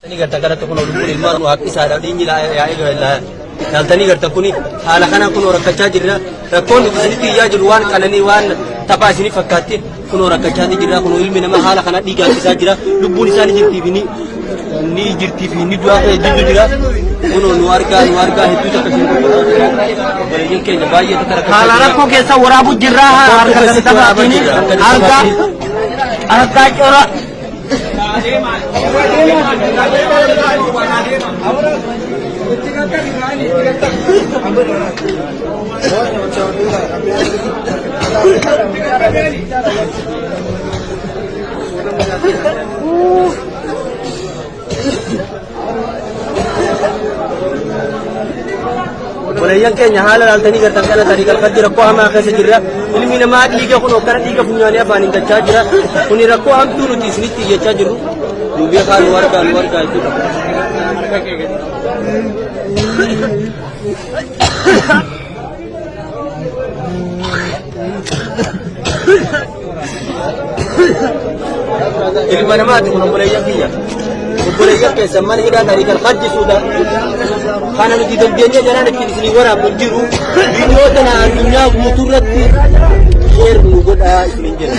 Tani garta kana tokko lubbuun ilmaan waaqni saadhaa dhiinyi yaa'ee galtanii garta kuni haala kana kun rakkachaa jirra rakkoon nuti isinitti iyyaa jiru waan qananii waan taphaa isinii fakkaatti kun rakkachaa jirra kun ilmi namaa haala kana dhiigaachisaa jira lubbuun isaa ni jirtiif ni du'aa jiddu jira kun nu argaa hedduu takka isin bareedin keenya baay'ee takka haala rakkoo keessa waraabu jirra harka kan taphaatini harka cora Walayan keenya haala laaltanii gartan kana tarii galfatti rakkoo hamaa keessa jirra ilmi namaa dhiiga kun hokkana dhiiga funyaanii afaaniin gachaa jira kuni rakkoo hamtuu nuti isinitti iyyachaa jirru nu beekaa nu argaa jechuudha. Ilma namaati kun obboleeyyan kiyya obboleeyyan keessa mana hidhaa tarii kan harjisuudha kana nuti dandeenye jaraan ittiin isinii waraabnu jiru biyyoota na addunyaa guutuurratti sheer nu godhaa isinin jedha.